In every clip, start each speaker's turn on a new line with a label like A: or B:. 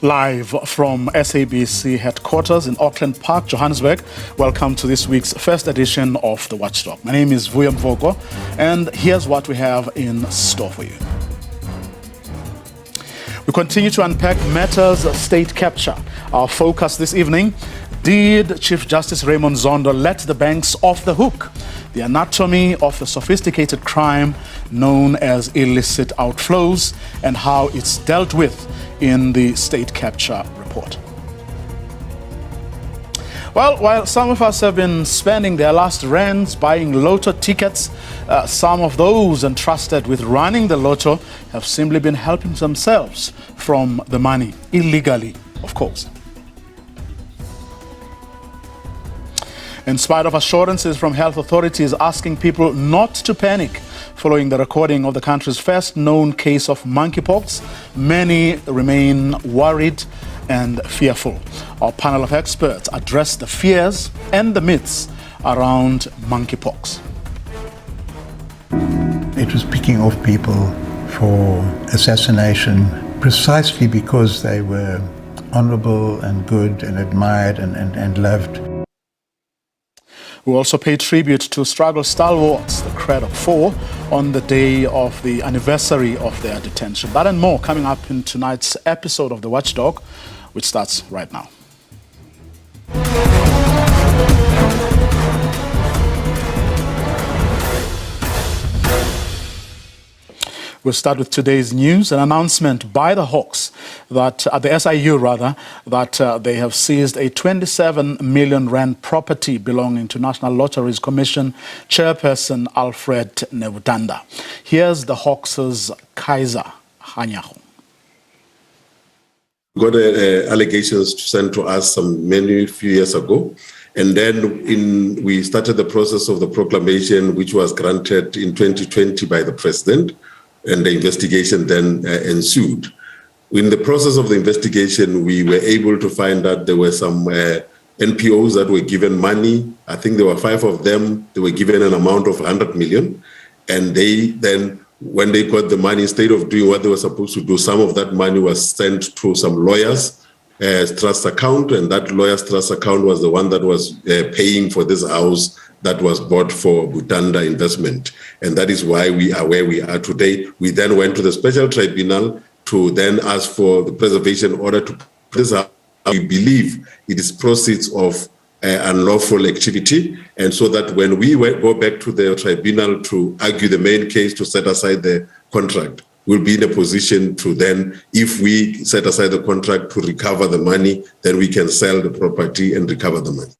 A: Live from SABC headquarters in Auckland Park, Johannesburg. Welcome to this week's first edition of the Watchdog. My name is Vuya Mvoko, and here's what we have in store for you. We continue to unpack matters of state capture. Our focus this evening: did Chief Justice Raymond Zondo let the banks off the hook? The anatomy of the sophisticated crime known as illicit outflows and how it's dealt with in the state capture report. Well, while some of us have been spending their last rands buying lotto tickets, some of those entrusted with running the lotto have simply been helping themselves from the money, illegally, of course. In spite of assurances from health authorities asking people not to panic following the recording of the country's first known case of monkeypox, many remain worried and fearful. Our panel of experts address the fears and the myths around monkeypox.
B: It was picking off people for assassination precisely because they were honorable and good and admired and loved.
A: We also pay tribute to struggle stalwarts, the Cradock 4, on the day of the anniversary of their detention. That and more coming up in tonight's episode of The Watchdog, which starts right now. We'll start with today's news. An announcement by the Hawks that the SIU that they have seized a 27 million rand property belonging to National Lotteries Commission chairperson Alfred Nevutanda. Here's the Hawks' Kaiser Hanyaho.
C: Got allegations sent to us few years ago, and then we started the process of the proclamation, which was granted in 2020 by the president. And the investigation then ensued. In the process of the investigation, we were able to find that there were some NPOs that were given money. I think there were 5 of them. They were given an amount of 100 million. And they then, when they got the money, instead of doing what they were supposed to do, some of that money was sent to some lawyers' trust account. And that lawyer's trust account was the one that was paying for this house that was bought for Butanda investment. And that is why we are where we are today. We then went to the special tribunal to then ask for the preservation order to preserve. We believe it is proceeds of unlawful activity. And so that when we go back to the tribunal to argue the main case to set aside the contract, we'll be in a position to then, if we set aside the contract to recover the money, then we can sell the property and recover the money.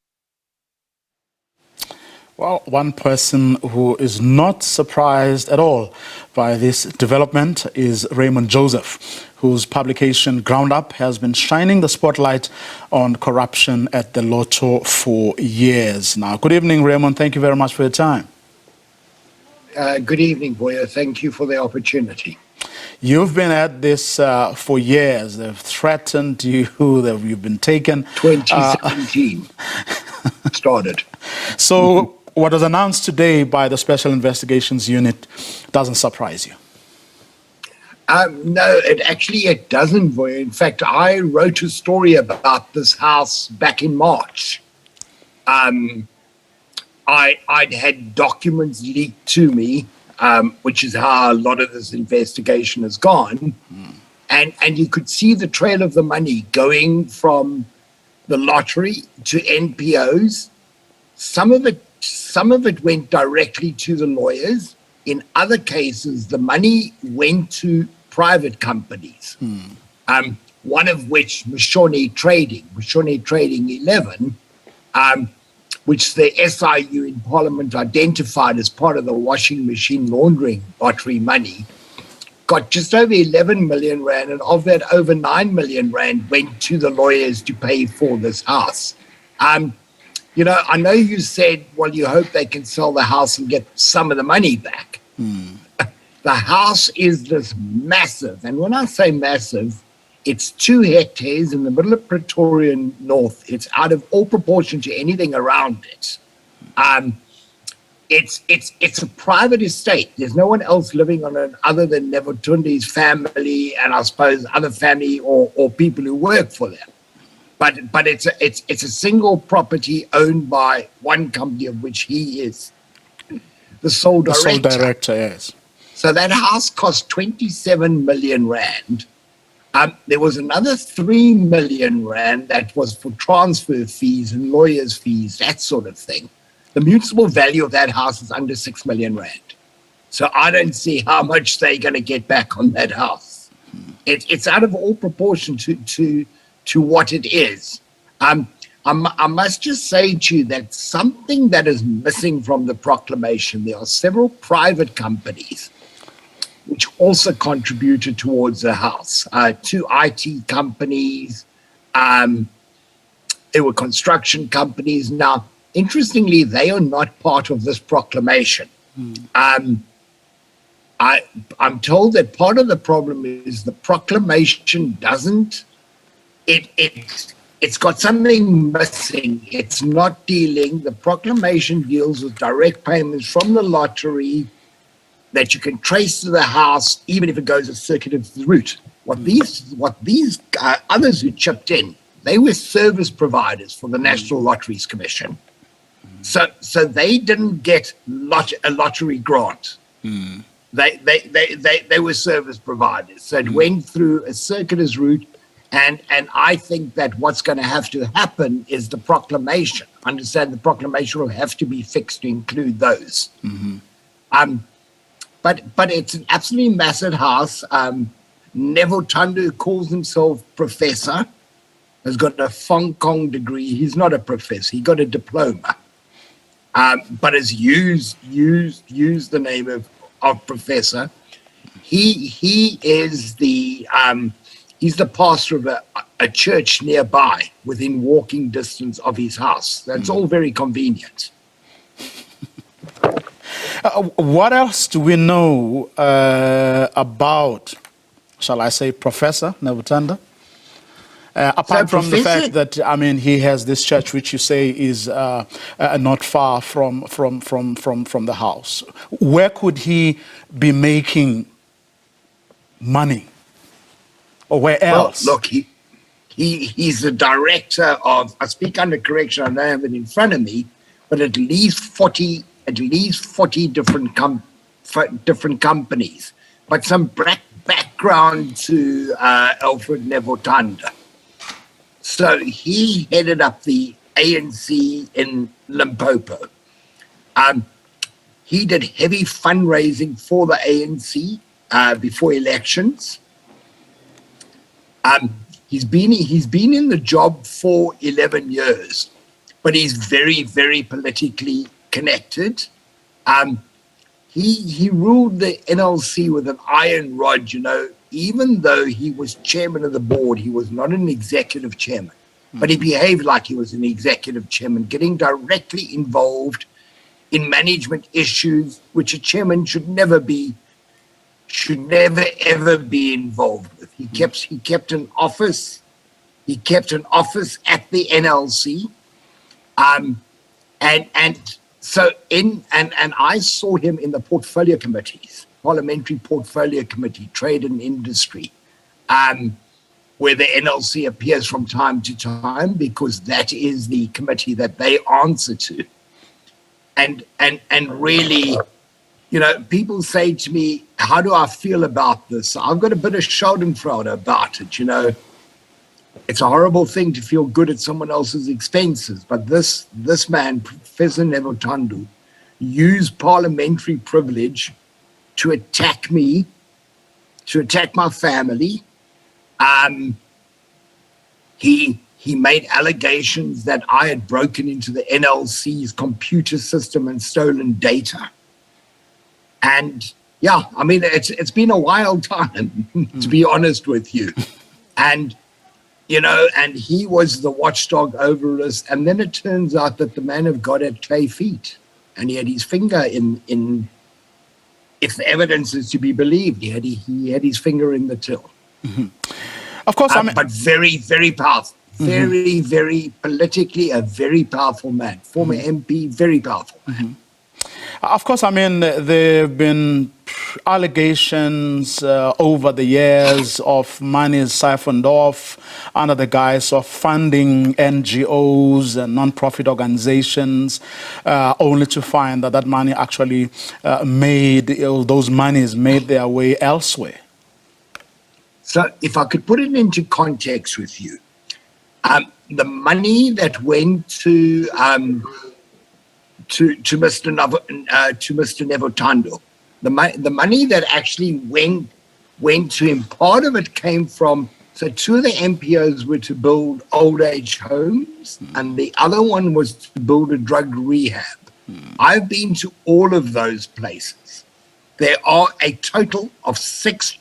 A: Well, one person who is not surprised at all by this development is Raymond Joseph, whose publication Ground Up has been shining the spotlight on corruption at the Lotto for years now. Good evening, Raymond. Thank you very much for your time.
D: Good evening, Boya. Thank you for the opportunity.
A: You've been at this for years. They've threatened you, you've been taken.
D: 2017 started.
A: So what was announced today by the Special Investigations Unit doesn't surprise you?
D: No, it doesn't, Voya. In fact, I wrote a story about this house back in March. I'd had documents leaked to me, which is how a lot of this investigation has gone. And you could see the trail of the money going from the lottery to NPOs. Some of it went directly to the lawyers. In other cases, the money went to private companies, one of which, Mshoni Trading 11, which the SIU in Parliament identified as part of the washing machine laundering lottery money, got just over 11 million rand, and of that, over 9 million rand went to the lawyers to pay for this house. You know, I know you said, well, you hope they can sell the house and get some of the money back. The house is this massive, and when I say massive, it's 2 hectares in the middle of Pretoria North. It's out of all proportion to anything around it. it's a private estate. There's no one else living on it other than Nevotundi's family and I suppose other family or people who work for them. But it's a single property owned by one company of which he is the sole director.
A: The sole director, yes.
D: So that house cost 27 million rand. There was another 3 million rand that was for transfer fees and lawyers' fees, that sort of thing. The municipal value of that house is under 6 million rand. So I don't see how much they're going to get back on that house. It's out of all proportion to what it is. I must just say to you that something that is missing from the proclamation, there are several private companies which also contributed towards the house. 2 IT companies, there were construction companies. Now, interestingly, they are not part of this proclamation. I'm told that part of the problem is the proclamation doesn't, it's got something missing. It's not dealing, the proclamation deals with direct payments from the lottery that you can trace to the house, even if it goes a circuitous route. What these others who chipped in, they were service providers for the National Lotteries Commission. So they didn't get a lottery grant. They were service providers. So it went through a circuitous route, and I think that what's going to have to happen is the proclamation. Understand, the proclamation will have to be fixed to include those. But it's an absolutely massive house. Neville Tundu, who calls himself professor, has got a Hong Kong degree. He's not a professor. He got a diploma, but has used the name of professor. He is he's the pastor of a church nearby, within walking distance of his house. That's all very convenient.
A: What else do we know about, shall I say, Professor Nevutanda? Apart from the fact that, I mean, he has this church which you say is not far from the house. Where could he be making money? Or where else?
D: Well, look, he's the director of, I speak under correction, I don't have it in front of me, but at least 40 different companies, but some background to Alfred Nevutanda. So he headed up the ANC in Limpopo. He did heavy fundraising for the ANC before elections. He's been in the job for 11 years, but he's very, very politically connected. He ruled the NLC with an iron rod, you know. Even though he was chairman of the board, he was not an executive chairman, but he behaved like he was an executive chairman, getting directly involved in management issues, which a chairman should never ever be involved with. He kept an office. He kept an office at the NLC, and I saw him in the portfolio committees, parliamentary portfolio committee, trade and industry, where the NLC appears from time to time, because that is the committee that they answer to. And really, you know, people say to me, how do I feel about this? I've got a bit of schadenfreude about it, you know. It's a horrible thing to feel good at someone else's expenses, but this man, Professor Nevutanda, used parliamentary privilege to attack me, to attack my family. He made allegations that I had broken into the NLC's computer system and stolen data. And yeah, I mean, it's been a wild time, to be honest with you. And, you know, and he was the watchdog over us. And then it turns out that the man of God had clay feet, and he had his finger in if the evidence is to be believed, he had his finger in the till.
A: Of course, I mean,
D: but very, very powerful. Very, very politically a very powerful man. Former MP, very powerful man.
A: Of course, I mean, there have been allegations over the years of money siphoned off under the guise of funding NGOs and non-profit organizations, only to find that that money actually those monies made their way elsewhere.
D: So if I could put it into context with you, the money that went to Mr. Nevotando, the money that actually went to him, part of it came from, so two of the MPOs were to build old age homes, and the other one was to build a drug rehab. I've been to all of those places. There are a total of six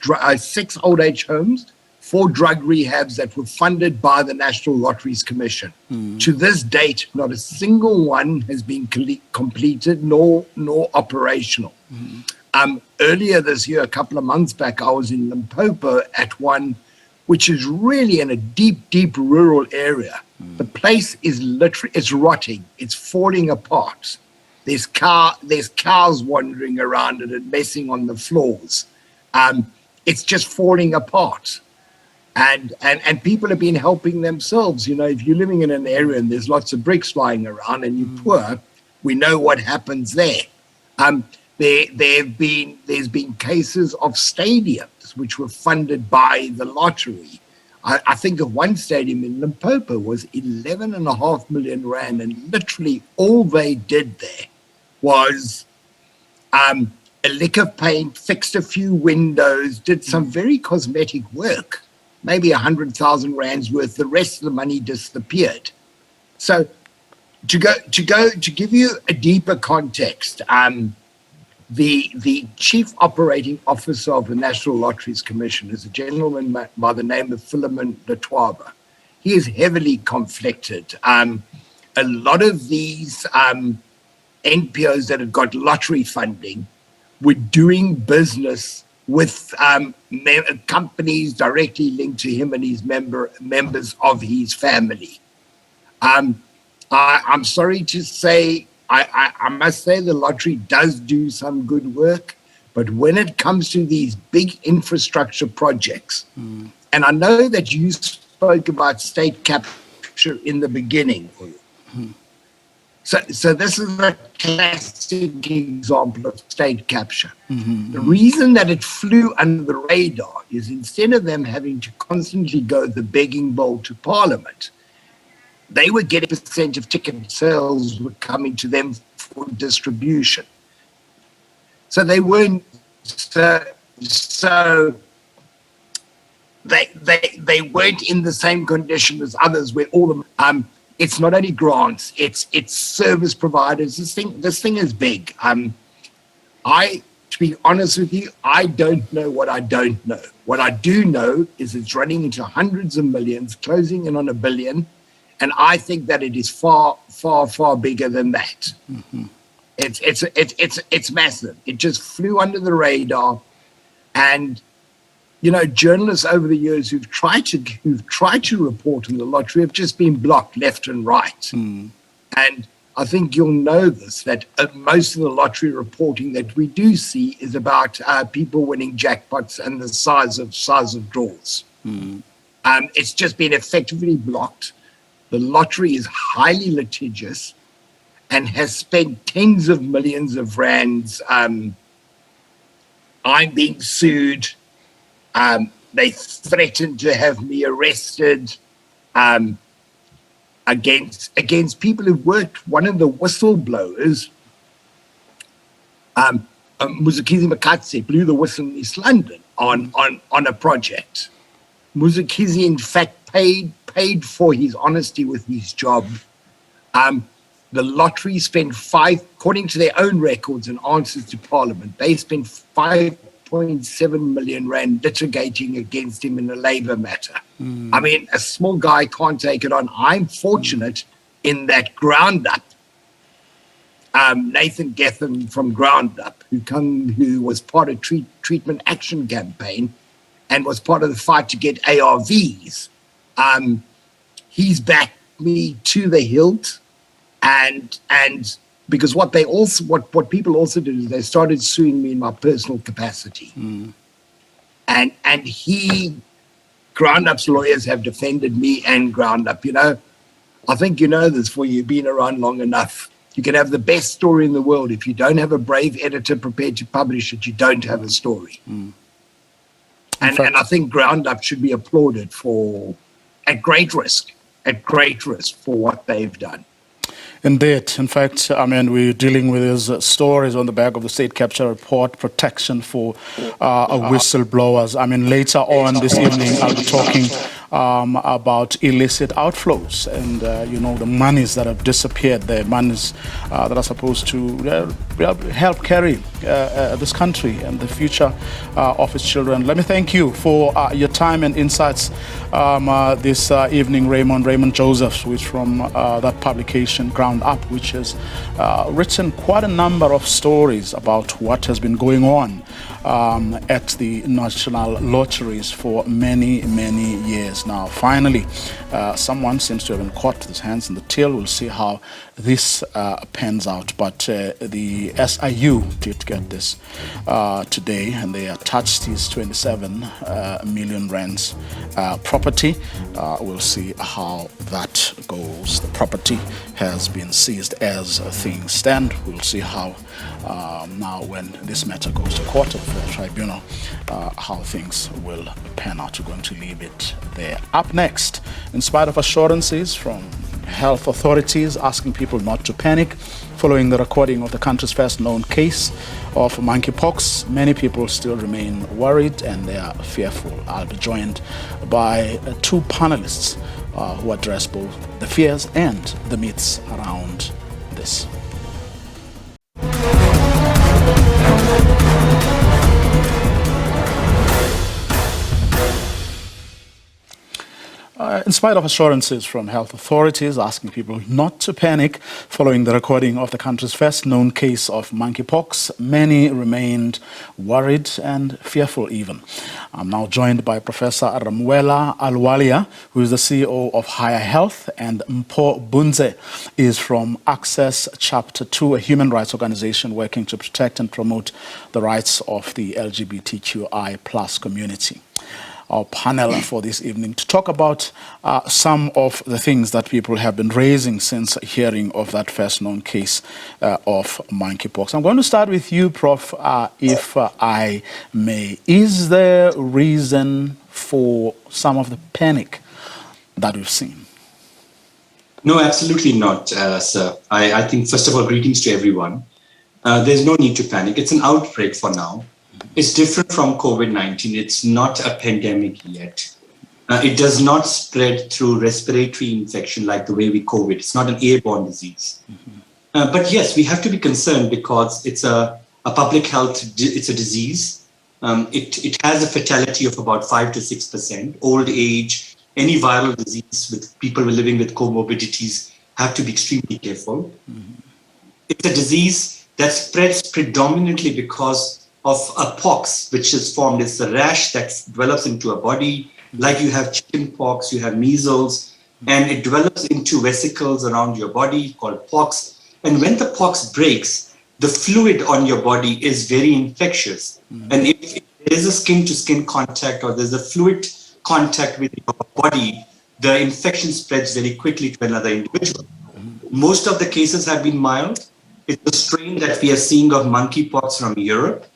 D: old age homes, 4 drug rehabs that were funded by the National Lotteries Commission. To this date, not a single one has been completed nor operational. Earlier this year, a couple of months back, I was in Limpopo at one, which is really in a deep rural area. The place is literally, it's rotting, it's falling apart. There's cows wandering around it and messing on the floors. It's just falling apart. And people have been helping themselves. You know, if you're living in an area and there's lots of bricks lying around and you're poor, we know what happens there. There's been cases of stadiums which were funded by the lottery. I think of one stadium in Limpopo was 11.5 million rand, and literally all they did there was a lick of paint, fixed a few windows, did some very cosmetic work, maybe 100,000 rands worth. The rest of the money disappeared. So to give you a deeper context, the chief operating officer of the National Lotteries Commission is a gentleman by the name of Philemon Letwaba. He is heavily conflicted. A lot of these NPOs that had got lottery funding were doing business with companies directly linked to him and his members of his family. I'm sorry to say, I must say the lottery does do some good work, but when it comes to these big infrastructure projects, and I know that you spoke about state capture in the beginning, so this is a classic example of state capture. The reason that it flew under the radar is instead of them having to constantly go the begging bowl to Parliament, they were getting a percent of ticket sales were coming to them for distribution. So they weren't they weren't in the same condition as others where all of them. It's not only grants, it's service providers. This thing is big. To be honest with you, I don't know what I don't know. What I do know is it's running into hundreds of millions, closing in on $1 billion. And I think that it is far bigger than that. It's massive. It just flew under the radar. And, you know, journalists over the years who've tried to report on the lottery have just been blocked left and right. And I think you'll know this, that most of the lottery reporting that we do see is about people winning jackpots and the size of draws. It's just been effectively blocked. The lottery is highly litigious and has spent tens of millions of rands. I'm being sued. They threatened to have me arrested against people who worked. One of the whistleblowers, Muzikizi Makatse, blew the whistle in East London on a project. Muzikizi, in fact, paid for his honesty with his job. The lottery spent according to their own records and answers to Parliament, they spent 5.7 million rand litigating against him in a labour matter. I mean, a small guy can't take it on. I'm fortunate in that Ground Up, Nathan Gethin from Ground Up, who was part of Treatment Action Campaign and was part of the fight to get ARVs. He's backed me to the hilt, and because what people also did is they started suing me in my personal capacity. And Groundup's lawyers have defended me and Groundup. I think you know this, for you've been around long enough. You can have the best story in the world. If you don't have a brave editor prepared to publish it, you don't have a story. And I think Groundup should be applauded at great risk for what they've done.
A: Indeed. In fact, we're dealing with these stories on the back of the state capture report, protection for whistleblowers. Later on this evening, I'll be talking about illicit outflows and, the monies that have disappeared, the monies that are supposed to help carry this country and the future of its children. Let me thank you for your time and insights this evening, Raymond Joseph, who is from that publication, Ground Up, which has written quite a number of stories about what has been going on at the national lotteries for many, many years now. Finally, someone seems to have been caught with his hands in the till. We'll see how this pans out. But the SIU did get this today, and they attached his 27 million rands property. We'll see how that goes. The property has been seized as things stand. We'll see how now, when this matter goes to court or for the tribunal, how things will pan out. We're going to leave it there. Up next, in spite of assurances from health authorities asking people not to panic following the recording of the country's first known case of monkeypox, many people still remain worried and they are fearful. I'll be joined by two panelists who address both the fears and the myths around this. In spite of assurances from health authorities asking people not to panic following the recording of the country's first known case of monkeypox, many remained worried and fearful even. I'm now joined by Professor Ramwela Alwalia, who is the CEO of Higher Health, and Mpho Bunze is from Access Chapter 2, a human rights organization working to protect and promote the rights of the LGBTQI+ community. Our panel for this evening to talk about some of the things that people have been raising since hearing of that first known case of monkeypox. I'm going to start with you, Prof, if I may. Is there reason for some of the panic that we've seen?
E: No, absolutely not, sir. I think, first of all, greetings to everyone. There's no need to panic. It's an outbreak for now. It's different from COVID-19. It's not a pandemic yet. It does not spread through respiratory infection like the way we COVID. It's not an airborne disease. But yes, we have to be concerned because it's a public health, it's a disease. It has a fatality of about 5 to 6%. Old age, any viral disease with people living with comorbidities have to be extremely careful. It's a disease that spreads predominantly because of a pox, which is formed. It's a rash that develops into a body, like you have chicken pox, you have measles, and it develops into vesicles around your body called pox. And when the pox breaks, the fluid on your body is very infectious. And if there is a skin-to-skin contact or there's a fluid contact with your body, the infection spreads very quickly to another individual. Most of the cases have been mild. It's a strain that we are seeing of monkeypox from Europe,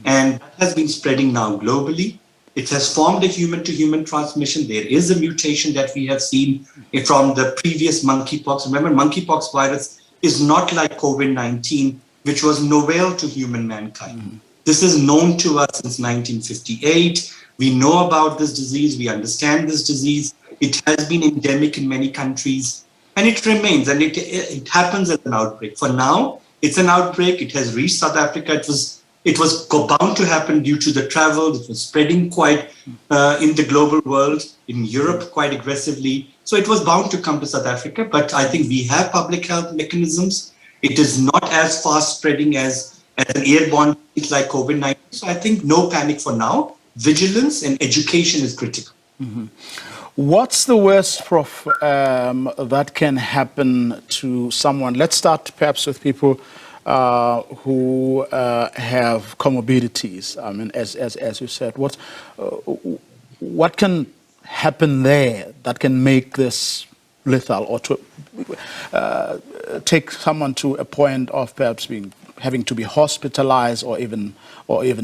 E: and that has been spreading now globally. It has formed a human-to-human transmission. There is a mutation that we have seen from the previous monkeypox. Remember, monkeypox virus is not like COVID-19, which was novel to human mankind. This is known to us since 1958. We know about this disease. We understand this disease. It has been endemic in many countries, and it remains, and it happens as an outbreak. For now, it's an outbreak. It has reached South Africa. It was bound to happen due to the travel. It was spreading quite in the global world, in Europe quite aggressively. So it was bound to come to South Africa. But I think we have public health mechanisms. It is not as fast spreading as an airborne disease like COVID-19. So I think no panic for now. Vigilance and education is critical.
A: What's the worst, Prof, that can happen to someone? Let's start perhaps with people who have comorbidities. I mean, as you said, what can happen there that can make this lethal, or to take someone to a point of perhaps having to be hospitalized or even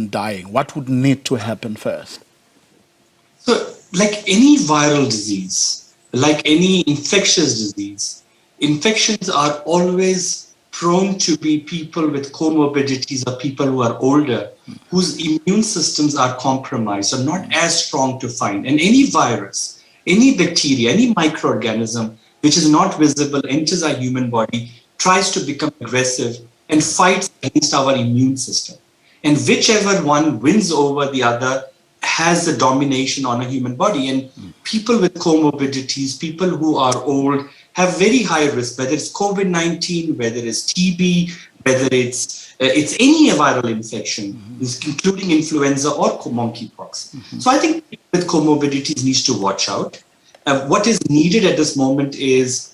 A: dying? What would need to happen first?
E: So, like any viral disease, like any infectious disease, infections are always prone to be people with comorbidities or people who are older, whose immune systems are compromised, are not as strong to find. And any virus, any bacteria, any microorganism which is not visible enters our human body, tries to become aggressive and fights against our immune system. And whichever one wins over the other has the domination on a human body. And people with comorbidities, people who are old, have very high risk, whether it's COVID-19, whether it's TB, whether it's any viral infection, including influenza or monkeypox. So I think people with comorbidities needs to watch out. What is needed at this moment is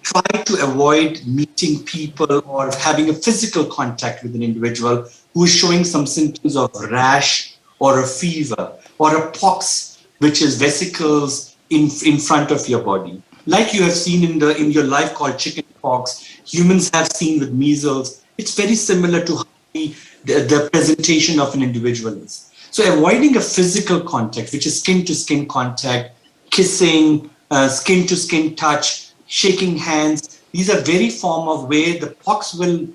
E: try to avoid meeting people or having a physical contact with an individual who is showing some symptoms of rash or a fever or a pox, which is vesicles in front of your body. Like you have seen in your life called chicken pox, humans have seen with measles. It's very similar to how the presentation of an individual is. So avoiding a physical contact, which is skin-to-skin contact, kissing, skin-to-skin touch, shaking hands. These are very form of where the pox will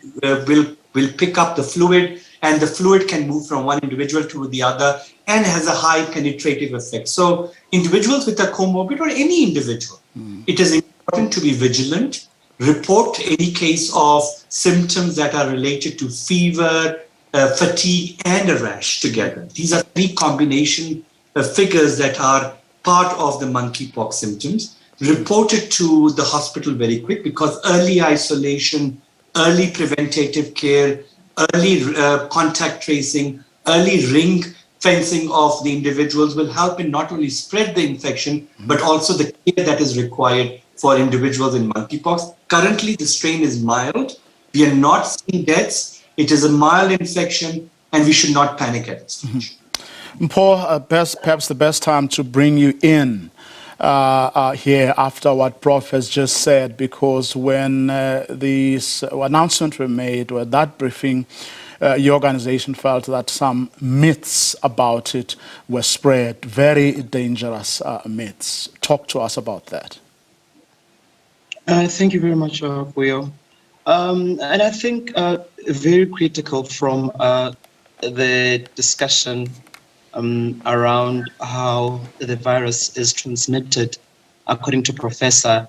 E: pick up the fluid, and the fluid can move from one individual to the other and has a high penetrative effect. So individuals with a comorbid or any individual, it is important to be vigilant, report any case of symptoms that are related to fever, fatigue, and a rash together. These are three combination figures that are part of the monkeypox symptoms. Report it to the hospital very quick, because early isolation, early preventative care, early contact tracing, early ring fencing of the individuals will help in not only spread the infection, but also the care that is required for individuals in monkeypox. Currently, the strain is mild. We are not seeing deaths. It is a mild infection, and we should not panic at this stage.
A: Paul, perhaps the best time to bring you in here after what Prof has just said, because when these announcements were made, or that briefing, your organization felt that some myths about it were spread, very dangerous myths. Talk to us about that.
F: Thank you very much, Puyo. And I think very critical from the discussion around how the virus is transmitted, according to Professor,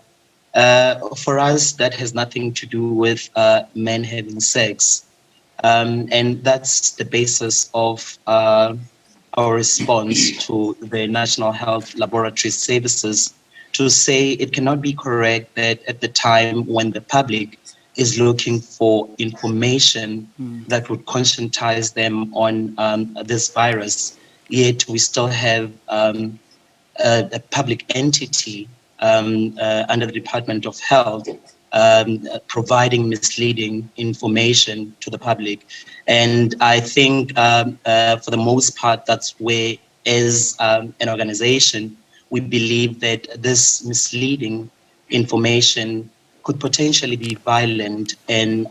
F: for us, that has nothing to do with men having sex. And that's the basis of our response to the National Health Laboratory Services, to say it cannot be correct that at the time when the public is looking for information that would conscientize them on this virus, yet we still have a public entity under the Department of Health providing misleading information to the public. And I think for the most part, that's where, as an organization, we believe that this misleading information could potentially be violent in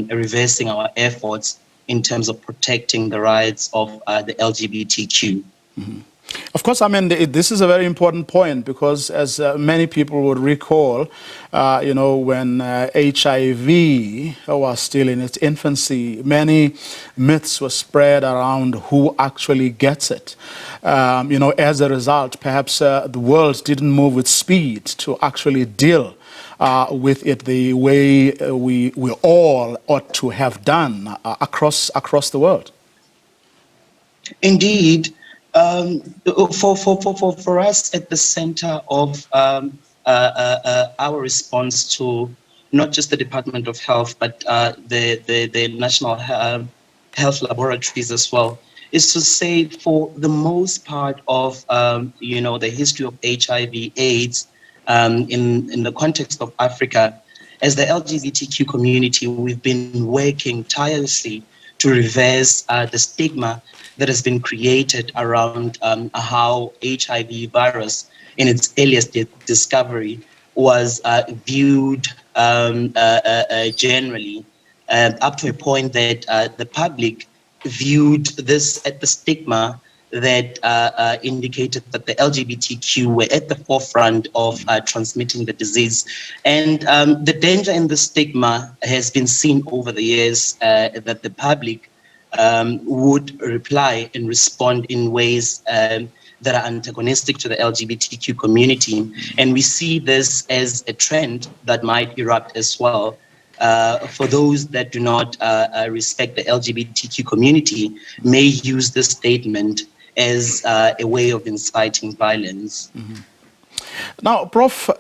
F: reversing our efforts in terms of protecting the rights of the LGBTQ.
A: Of course, I mean, this is a very important point, because as many people would recall, when HIV was still in its infancy, many myths were spread around who actually gets it. As a result, perhaps the world didn't move with speed to actually deal with it the way we all ought to have done across the world.
F: Indeed. For us at the center of our response to not just the Department of Health, but the National Health Laboratories as well, is to say, for the most part of the history of HIV/AIDS in the context of Africa, as the LGBTQ community, we've been working tirelessly to reverse the stigma that has been created around how HIV virus, in its earliest discovery, was viewed generally, up to a point that the public viewed this at the stigma that indicated that the LGBTQ were at the forefront of transmitting the disease. And the danger in the stigma has been seen over the years, that the public would reply and respond in ways that are antagonistic to the LGBTQ community. And we see this as a trend that might erupt as well. For those that do not respect the LGBTQ community, may use this statement as a way of inciting violence.
A: Mm-hmm. Now, Prof,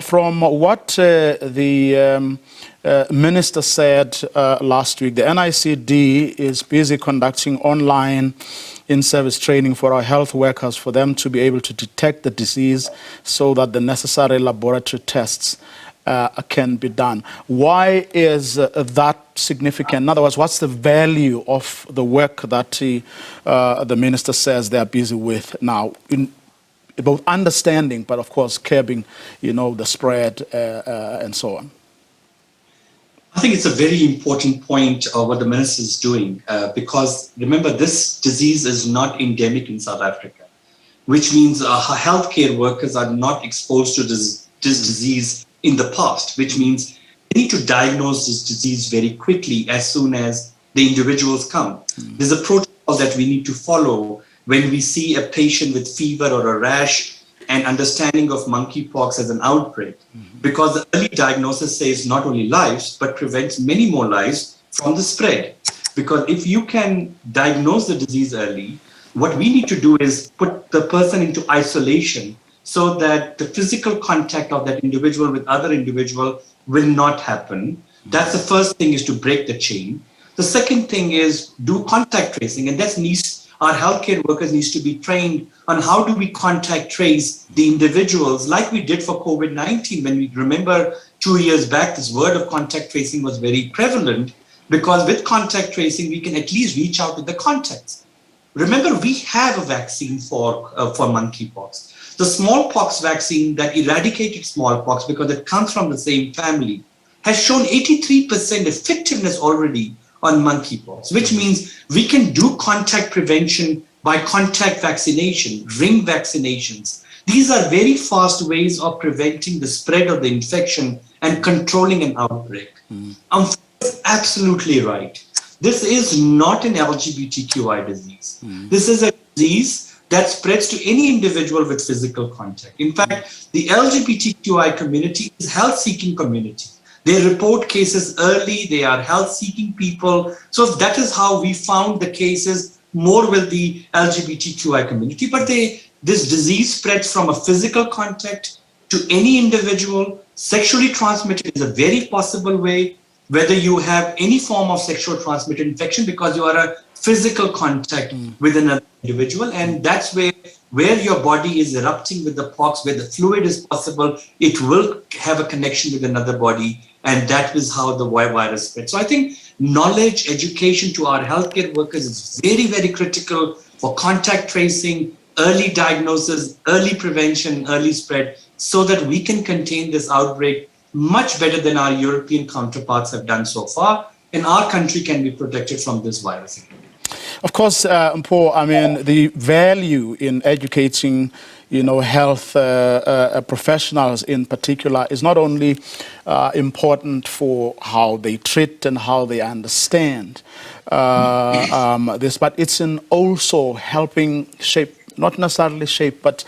A: from what the minister said last week, the NICD is busy conducting online in-service training for our health workers for them to be able to detect the disease so that the necessary laboratory tests can be done. Why is that significant? In other words, what's the value of the work that the minister says they are busy with now, in both understanding, but of course curbing, the spread and so on?
E: I think it's a very important point of what the minister is doing, because remember, this disease is not endemic in South Africa, which means healthcare workers are not exposed to this disease in the past, which means they need to diagnose this disease very quickly as soon as the individuals come. There's a protocol that we need to follow when we see a patient with fever or a rash and understanding of monkeypox as an outbreak, because the early diagnosis saves not only lives, but prevents many more lives from the spread. Because if you can diagnose the disease early, what we need to do is put the person into isolation so that the physical contact of that individual with other individual will not happen. That's the first thing, is to break the chain. The second thing is do contact tracing, and that needs, our healthcare workers needs to be trained on how do we contact trace the individuals, like we did for COVID-19. When we remember 2 years back, this word of contact tracing was very prevalent, because with contact tracing, we can at least reach out to the contacts. Remember, we have a vaccine for monkeypox. The smallpox vaccine that eradicated smallpox, because it comes from the same family, has shown 83% effectiveness already on monkeypox, which means we can do contact prevention by contact vaccination, ring vaccinations. These are very fast ways of preventing the spread of the infection and controlling an outbreak. Absolutely right. This is not an LGBTQI disease. This is a disease that spreads to any individual with physical contact. In fact, the LGBTQI community is a health-seeking community. They report cases early, they are health-seeking people. So that is how we found the cases more with the LGBTQI community. But this disease spreads from a physical contact to any individual. Sexually transmitted is a very possible way, whether you have any form of sexual transmitted infection, because you are a physical contact with another individual. And that's where your body is erupting with the pox, where the fluid is possible, it will have a connection with another body. And that is how the virus spreads. So I think knowledge, education to our healthcare workers is very, very critical for contact tracing, early diagnosis, early prevention, early spread, so that we can contain this outbreak much better than our European counterparts have done so far. And our country can be protected from this virus.
A: Of course, Paul, I mean, the value in educating, health professionals in particular is not only important for how they treat and how they understand this, but it's in also helping shape, not necessarily shape, but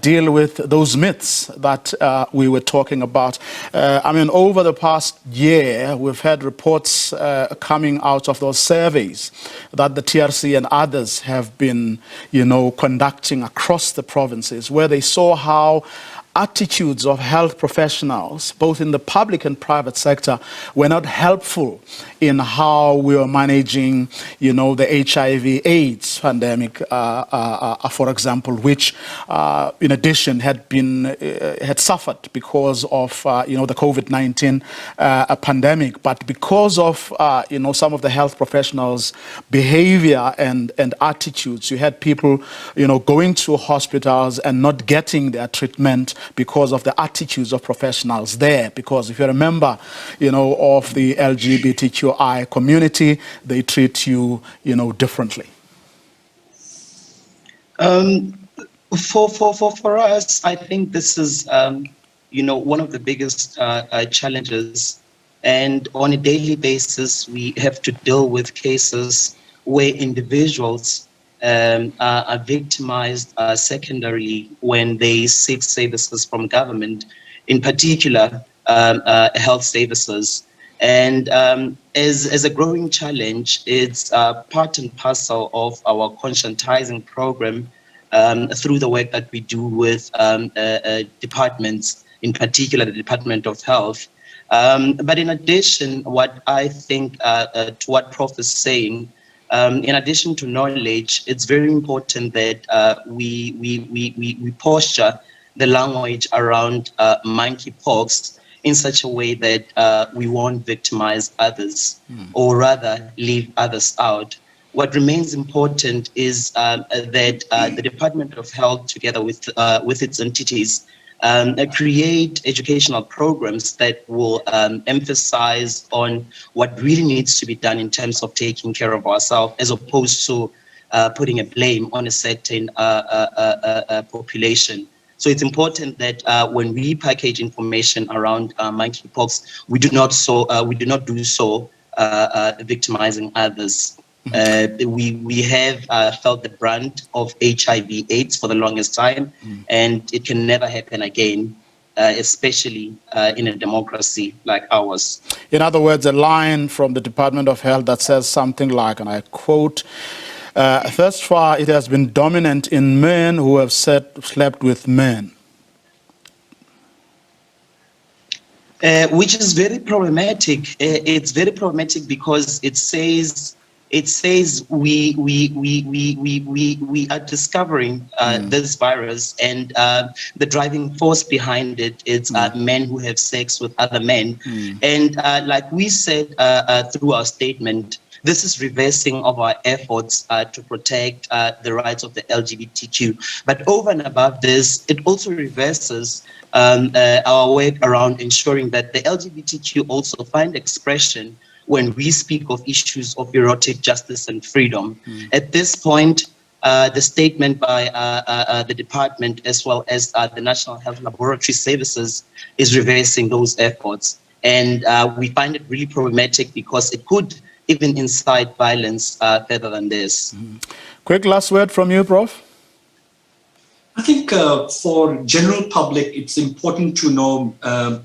A: deal with those myths that we were talking about. I mean, over the past year, we've had reports coming out of those surveys that the TRC and others have been, conducting across the provinces, where they saw how attitudes of health professionals, both in the public and private sector, were not helpful in how we were managing, the HIV/AIDS pandemic, for example, which, in addition, had suffered because of, the COVID-19 pandemic, but because of, some of the health professionals' behavior and attitudes. You had people, going to hospitals and not getting their treatment because of the attitudes of professionals there. Because if you remember, of the LGBTQI community, they treat you, differently.
F: For us, I think this is, one of the biggest challenges. And on a daily basis, we have to deal with cases where individuals are victimized secondarily when they seek services from government, in particular health services. And as a growing challenge, it's part and parcel of our conscientizing program through the work that we do with departments, in particular the Department of Health. But in addition, what I think to what Prof is saying, in addition to knowledge, it's very important that we posture the language around monkeypox in such a way that we won't victimize others, or rather leave others out. What remains important is that the Department of Health, together with its entities, create educational programs that will emphasize on what really needs to be done in terms of taking care of ourselves, as opposed to putting a blame on a certain population. So it's important that when we package information around monkeypox, we do not do so victimizing others. We have felt the brunt of HIV/AIDS for the longest time, and it can never happen again, especially in a democracy like ours.
A: In other words, a line from the Department of Health that says something like, and I quote, thus far it has been dominant in men who have slept with men.
F: Which is very problematic. It's very problematic because it says we are discovering this virus, and the driving force behind it is men who have sex with other men. And like we said through our statement, this is reversing of our efforts to protect the rights of the LGBTQ. But over and above this, it also reverses our work around ensuring that the LGBTQ also find expression when we speak of issues of erotic justice and freedom. At this point, the statement by the department, as well as the National Health Laboratory Services, is reversing those efforts. And we find it really problematic because it could even incite violence further than this.
A: Quick last word from you, Prof.
E: I think for general public, it's important to know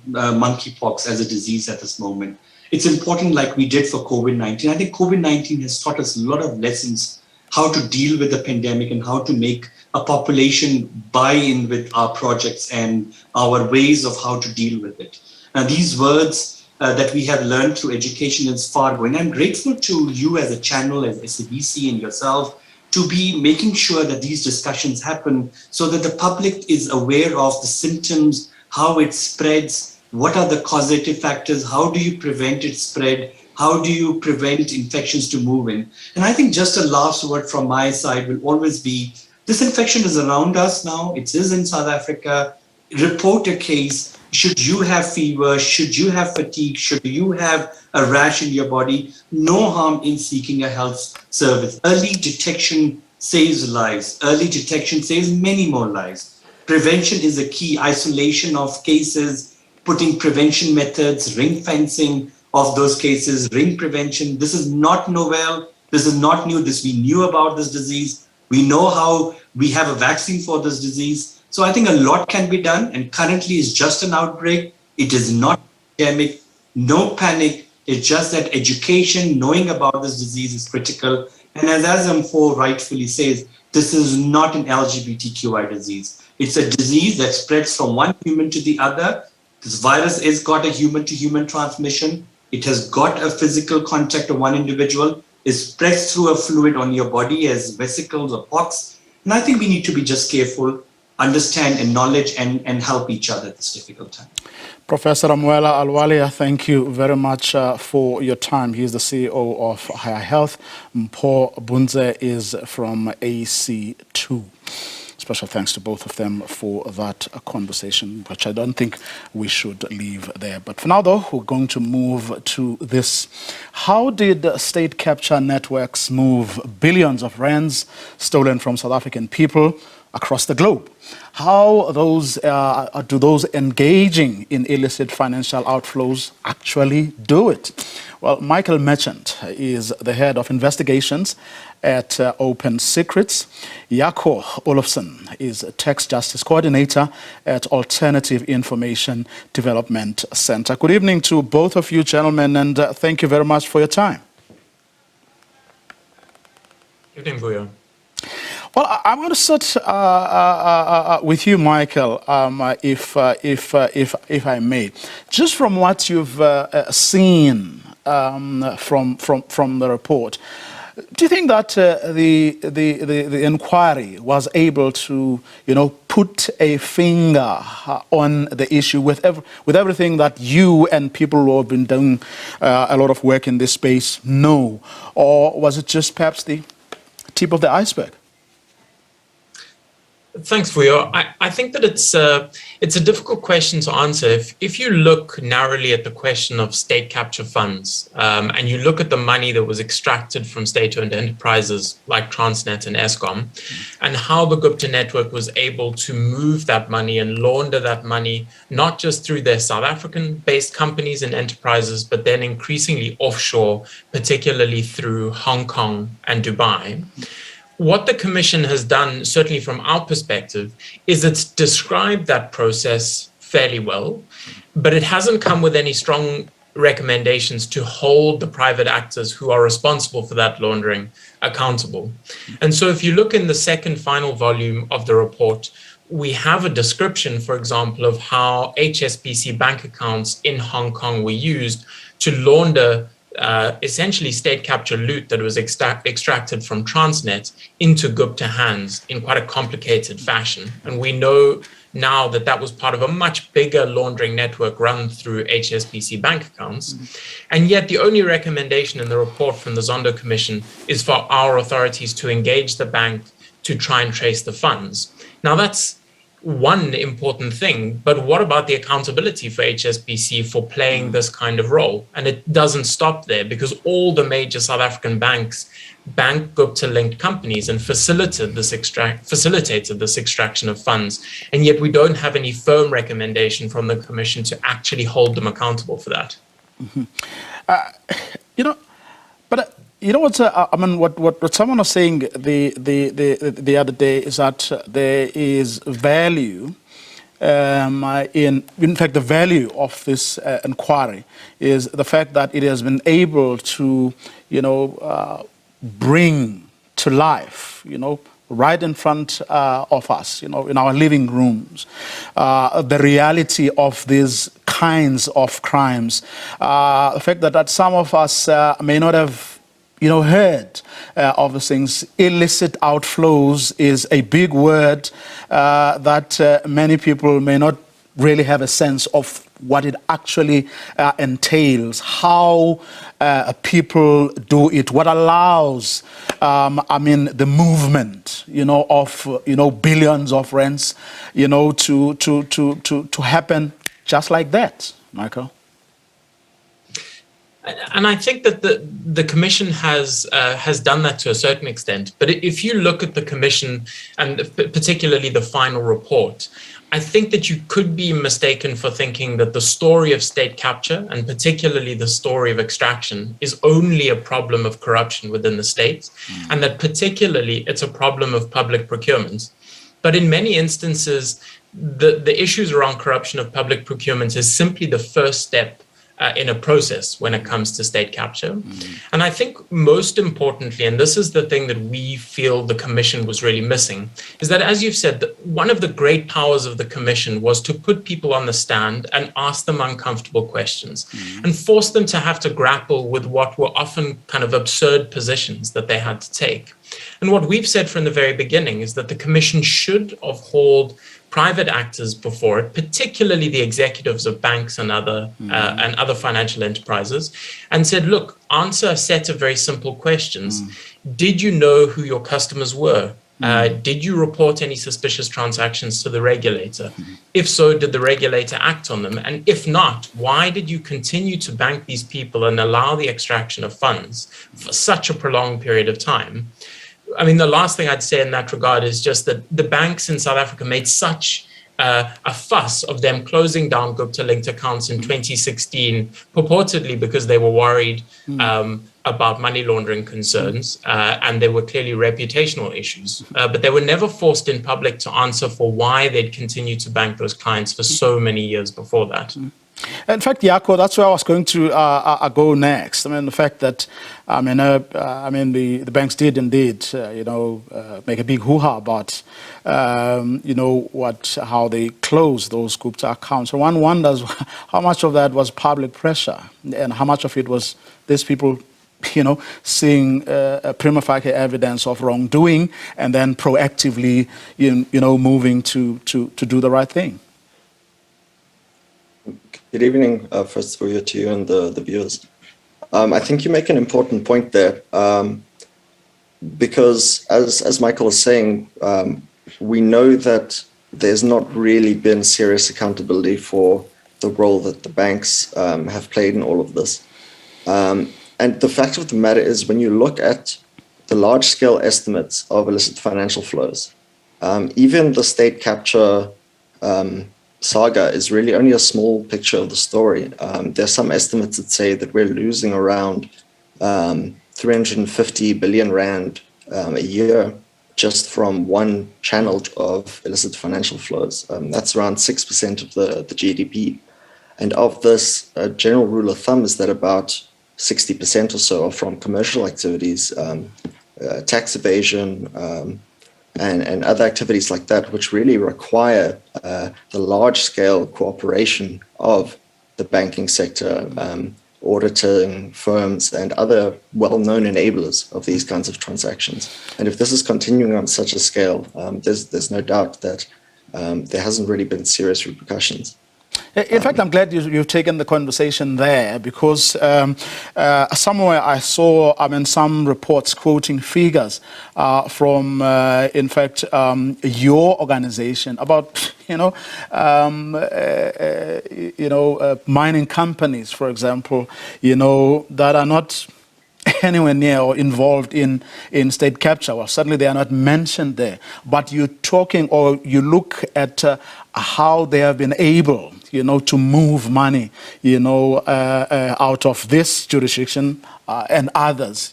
E: monkeypox as a disease at this moment. It's important, like we did for COVID-19. I think COVID-19 has taught us a lot of lessons, how to deal with the pandemic and how to make a population buy in with our projects and our ways of how to deal with it. Now, these words that we have learned through education is far going. I'm grateful to you as a channel, as SABC and yourself, to be making sure that these discussions happen so that the public is aware of the symptoms, how it spreads, what are the causative factors, how do you prevent its spread, how do you prevent infections to move in. And I think just a last word from my side will always be, this infection is around us now, it is in South Africa. Report a case. Should you have fever, should you have fatigue, should you have a rash in your body, no harm in seeking a health service. Early detection saves lives. Early detection saves many more lives. Prevention is a key. Isolation of cases, putting prevention methods, ring fencing of those cases, ring prevention. This is not novel. This is not new. We knew about this disease. We know how we have a vaccine for this disease. So I think a lot can be done, and currently it's just an outbreak. It is not a pandemic, no panic. It's just that education, knowing about this disease is critical. And as M4 rightfully says, this is not an LGBTQI disease. It's a disease that spreads from one human to the other. This virus has got a human-to-human transmission. It has got a physical contact of one individual. It spreads through a fluid on your body as vesicles or pox. And I think we need to be just careful, understand, acknowledge, and help each other at this difficult time.
A: Professor Amuela Alwalia, thank you very much for your time. He is the CEO of Higher Health. Mpho Bunze is from AC2. Special thanks to both of them for that conversation, which I don't think we should leave there. But for now, though, we're going to move to this. How did state capture networks move billions of rands stolen from South African people across the globe? How do those engaging in illicit financial outflows actually do it? Well, Michael Merchant is the head of investigations at Open Secrets. Jaco Olofsson is Tax Justice Coordinator at Alternative Information Development Center. Good evening to both of you, gentlemen, and thank you very much for your time.
G: Good evening, Vuyo.
A: Well, I'm going to start with you, Michael, if I may. Just from what you've seen from the report, do you think that the inquiry was able to, put a finger on the issue with everything that you and people who have been doing a lot of work in this space know, or was it just perhaps the tip of the iceberg?
G: Thanks, Vuyo. I think that it's a difficult question to answer. If you look narrowly at the question of state capture funds, and you look at the money that was extracted from state-owned enterprises like Transnet and Eskom, and how the Gupta network was able to move that money and launder that money, not just through their South African-based companies and enterprises, but then increasingly offshore, particularly through Hong Kong and Dubai. What the Commission has done, certainly from our perspective, is it's described that process fairly well, but it hasn't come with any strong recommendations to hold the private actors who are responsible for that laundering accountable. And so if you look in the second final volume of the report, we have a description, for example, of how HSBC bank accounts in Hong Kong were used to launder essentially state capture loot that was extracted from Transnet into Gupta hands in quite a complicated fashion. And we know now that that was part of a much bigger laundering network run through HSBC bank accounts. And yet the only recommendation in the report from the Zondo Commission is for our authorities to engage the bank to try and trace the funds. Now that's one important thing, but what about the accountability for HSBC for playing this kind of role? And it doesn't stop there, because all the major South African banks bank Gupta-linked companies and facilitated this extraction of funds. And yet we don't have any firm recommendation from the Commission to actually hold them accountable for that. What someone was saying the other day is that there is value in fact, the value of this inquiry is the fact that it has been able to, bring to life, right in front of us, in our living rooms, the reality of these kinds of crimes. The fact that some of us may not have heard of the things. Illicit outflows is a big word that many people may not really have a sense of what it actually entails, how people do it, what allows, the movement, of, billions of rands, to happen just like that, Michael. And I think that the Commission has done that to a certain extent. But if you look at the Commission and particularly the final report, I think that you could be mistaken for thinking that the story of state capture and particularly the story of extraction is only a problem of corruption within the state, and that particularly it's a problem of public procurement. But in many instances, the issues around corruption of public procurement is simply the first step in a process when it comes to state capture. And I think most importantly, and this is the thing that we feel the commission was really missing, is that, as you've said, one of the great powers of the commission was to put people on the stand and ask them uncomfortable questions and force them to have to grapple with what were often kind of absurd positions that they had to take. And what we've said from the very beginning is that the commission should have hauled private actors before it, particularly the executives of banks and other financial enterprises, and said, look, answer a set of very simple questions. Did you know who your customers were? Did you report any suspicious transactions to the regulator? If so, did the regulator act on them? And if not, why did you continue to bank these people and allow the extraction of funds for such a prolonged period of time? I mean, the last thing I'd say in that regard is just that the banks in South Africa made such a fuss of them closing down Gupta-linked accounts in 2016, purportedly because they were worried about money laundering concerns, and there were clearly reputational issues. But they were never forced in public to answer for why they'd continued to bank those clients for so many years before that.
A: In fact, Jaco, that's where I was going to go next. I mean, the fact that, the banks did indeed, make a big hoo-ha about, how they closed those Gupta accounts. And one wonders how much of that was public pressure and how much of it was these people, seeing prima facie evidence of wrongdoing and then proactively, moving to do the right thing.
H: Good evening, first of all, to you and the viewers. I think you make an important point there, because as Michael is saying, we know that there's not really been serious accountability for the role that the banks have played in all of this. And the fact of the matter is, when you look at the large-scale estimates of illicit financial flows, even the state capture saga is really only a small picture of the story. There's some estimates that say that we're losing around 350 billion rand a year just from one channel of illicit financial flows. That's around 6% of the GDP. And of this, a general rule of thumb is that about 60% or so are from commercial activities, tax evasion, and other activities like that, which really require the large-scale cooperation of the banking sector, auditing firms, and other well-known enablers of these kinds of transactions. And if this is continuing on such a scale, there's no doubt that there hasn't really been serious repercussions.
A: In fact, I'm glad you've taken the conversation there, because somewhere I saw, some reports quoting figures from, in fact, your organization about, mining companies, for example, that are not anywhere near or involved in state capture. Well, certainly they are not mentioned there. But you're talking, or you look at how they have been able, to move money, out of this jurisdiction and others,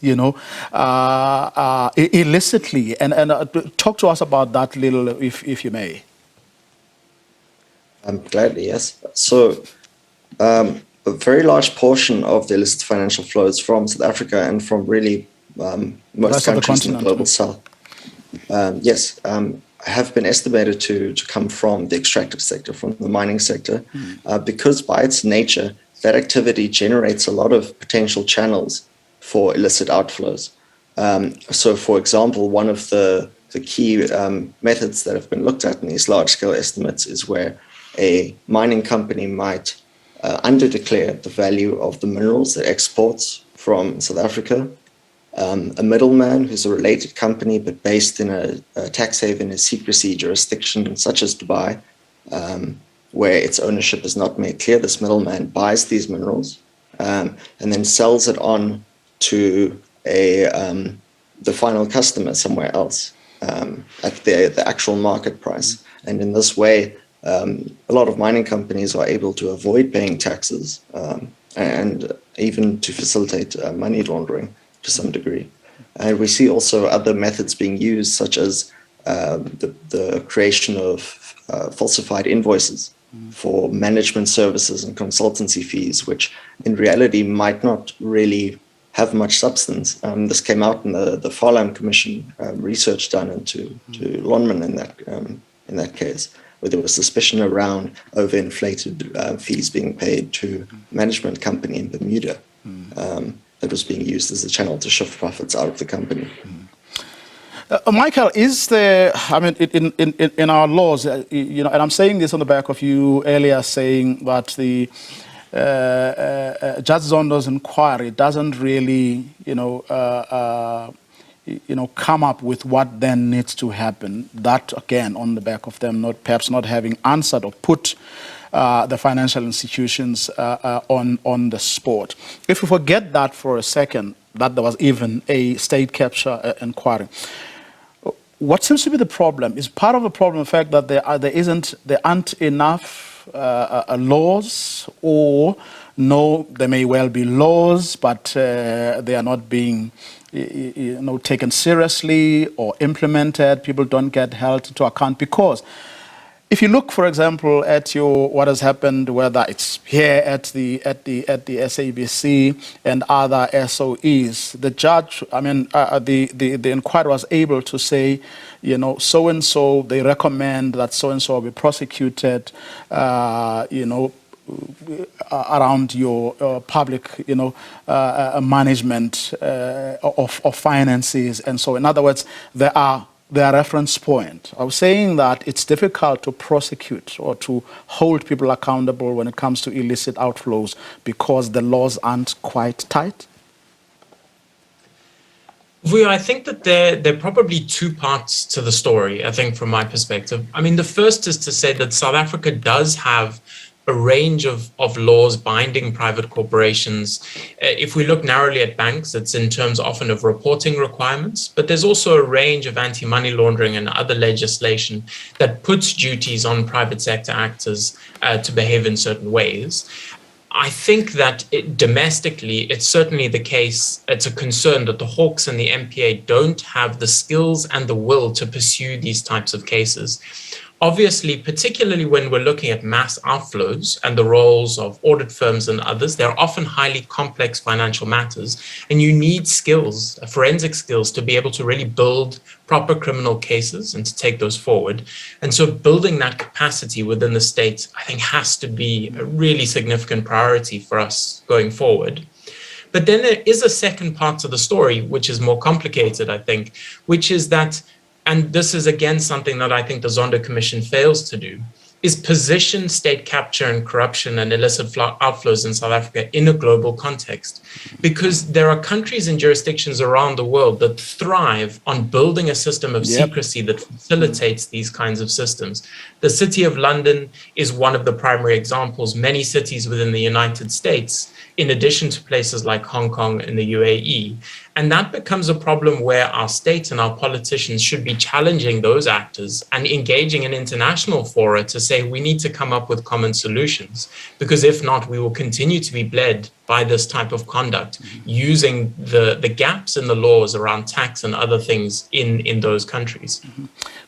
A: illicitly. And talk to us about that little, if you may.
H: Gladly, yes. So a very large portion of the illicit financial flows from South Africa and from really most countries in the global south, have been estimated to come from the extractive sector, from the mining sector, because by its nature, that activity generates a lot of potential channels for illicit outflows. So, for example, one of the key methods that have been looked at in these large-scale estimates is where a mining company might underdeclare the value of the minerals that exports from South Africa. A middleman who's a related company but based in a tax haven in secrecy jurisdiction such as Dubai, where its ownership is not made clear, this middleman buys these minerals and then sells it on to the final customer somewhere else at the actual market price. And in this way, a lot of mining companies are able to avoid paying taxes and even to facilitate money laundering to some degree. And we see also other methods being used, such as the creation of falsified invoices for management services and consultancy fees, which in reality might not really have much substance. This came out in the Farlam Commission research done into Lonman in that case, where there was suspicion around overinflated fees being paid to management company in Bermuda that was being used as a channel to shift profits out of the company.
A: Michael, is there, I mean, in our laws, you know, and I'm saying this on the back of you earlier saying that the Judge Zondo's inquiry doesn't really, come up with what then needs to happen. That, again, on the back of them perhaps not having answered or put the financial institutions on the spot. If we forget that for a second, that there was even a state capture inquiry, what seems to be the problem? Is part of the problem the fact that there aren't enough laws, or no, there may well be laws, but they are not being taken seriously or implemented. People don't get held to account? Because if you look, for example, at what has happened, whether it's here at the SABC and other SOEs, the judge, the inquiry was able to say, so and so, they recommend that so and so will be prosecuted, around your public, management of finances, and so. In other words, there are reference point. I was saying that it's difficult to prosecute or to hold people accountable when it comes to illicit outflows because the laws aren't quite tight.
G: I think that there are probably two parts to the story, I think, from my perspective. I mean, the first is to say that South Africa does have a range of laws binding private corporations. If we look narrowly at banks, it's in terms often of reporting requirements, but there's also a range of anti-money laundering and other legislation that puts duties on private sector actors to behave in certain ways. I think that domestically, it's certainly the case, it's a concern that the Hawks and the MPA don't have the skills and the will to pursue these types of cases. Obviously, particularly when we're looking at mass outflows and the roles of audit firms and others, they're often highly complex financial matters, and you need skills, forensic skills, to be able to really build proper criminal cases and to take those forward. And so building that capacity within the state, I think, has to be a really significant priority for us going forward. But then there is a second part to the story, which is more complicated, I think, which is that, and this is again something that I think the Zondo Commission fails to do, is position state capture and corruption and illicit outflows in South Africa in a global context. Because there are countries and jurisdictions around the world that thrive on building a system of secrecy that facilitates these kinds of systems. The City of London is one of the primary examples. Many cities within the United States, in addition to places like Hong Kong and the UAE. And that becomes a problem where our state and our politicians should be challenging those actors and engaging in international fora to say we need to come up with common solutions, because if not, we will continue to be bled by this type of conduct, using the gaps in the laws around tax and other things in those countries.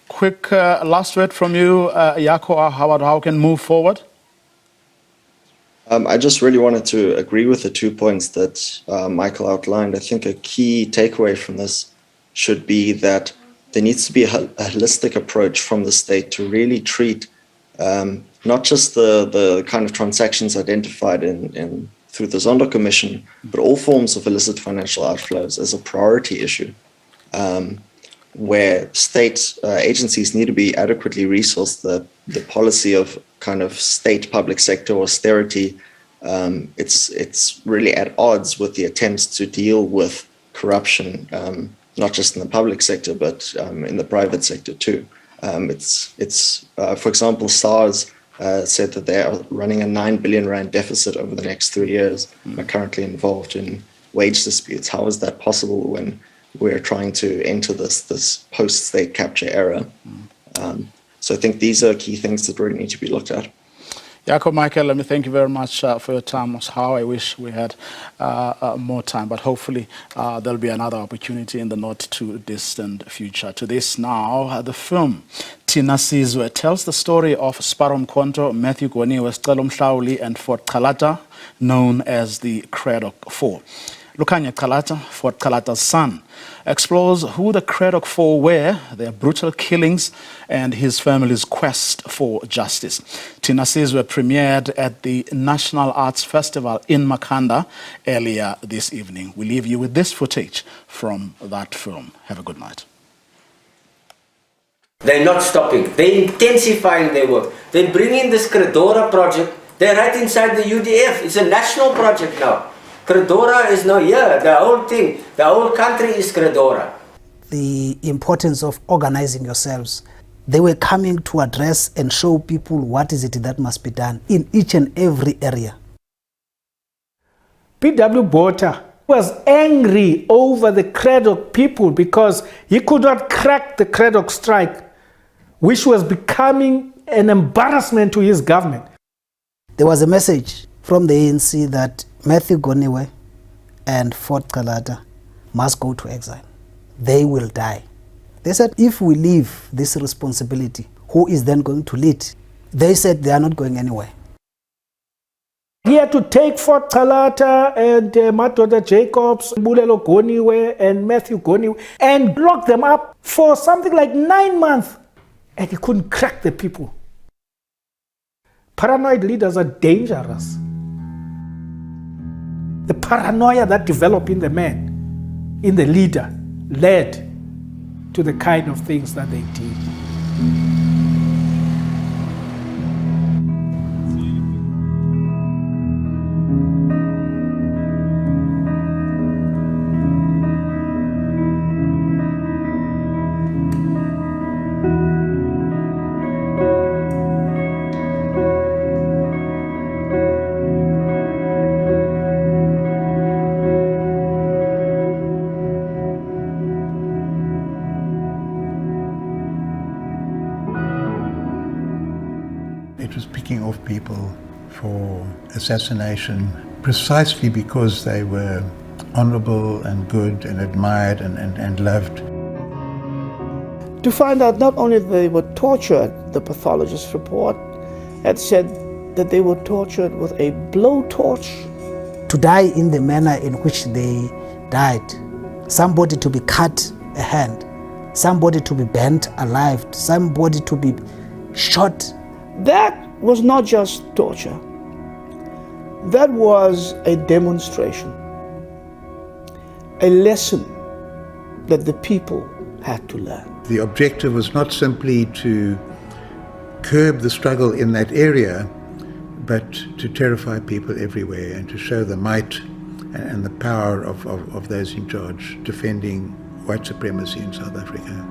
A: Quick last word from you, Jaco, how we can move forward?
H: I just really wanted to agree with the 2 points that Michael outlined. I think a key takeaway from this should be that there needs to be a holistic approach from the state to really treat not just the kind of transactions identified through the Zondo Commission, but all forms of illicit financial outflows as a priority issue, where state agencies need to be adequately resourced. The policy of kind of state public sector austerity, it's really at odds with the attempts to deal with corruption, not just in the public sector, but in the private sector too. For example, SARS said that they are running a 9 billion rand deficit over the next 3 years, are currently involved in wage disputes. How is that possible when we're trying to enter this post-state capture era? So I think these are key things that really need to be looked at.
A: Jacob Michael, let me thank you very much for your time. How I wish we had more time, but hopefully there'll be another opportunity in the not too distant future. To this now, the film Thina Sizwe tells the story of Sparom Konto, Matthew Goniwe, Celo Mhlauli, and Fort Kalata, known as the Cradock Four. Lukanya Kalata, Fort Kalata's son, explores who the Cradock Four were, their brutal killings, and his family's quest for justice. Thina Sizwe premiered at the National Arts Festival in Makhanda earlier this evening. We leave you with this footage from that film. Have a good night.
I: They're not stopping. They're intensifying their work. They're bringing this Cradock project. They're right inside the UDF. It's a national project now. Cradock is not here. The whole thing, the whole country is Cradock.
J: The importance of organizing yourselves. They were coming to address and show people what is it that must be done in each and every area.
K: P.W. Botha was angry over the Cradock people because he could not crack the Cradock strike, which was becoming an embarrassment to his government.
J: There was a message from the ANC that Matthew Goniwe and Fort Kalata must go to exile. They will die. They said, if we leave this responsibility, who is then going to lead? They said they are not going anywhere.
K: He had to take Fort Kalata and Madoda Jacobs, Bulelo Goniwe and Matthew Goniwe and lock them up for something like 9 months. And he couldn't crack the people. Paranoid leaders are dangerous. The paranoia that developed in the man, in the leader, led to the kind of things that they did.
B: It was picking off people for assassination precisely because they were honorable and good and admired and loved.
L: To find out not only that they were tortured, the pathologist's report had said that they were tortured with a blowtorch.
J: To die in the manner in which they died, somebody to be cut a hand, somebody to be burnt alive, somebody to be shot.
L: That was not just torture. That was a demonstration, a lesson that the people had to learn.
B: The objective was not simply to curb the struggle in that area, but to terrify people everywhere and to show the might and the power of those in charge defending white supremacy in South Africa.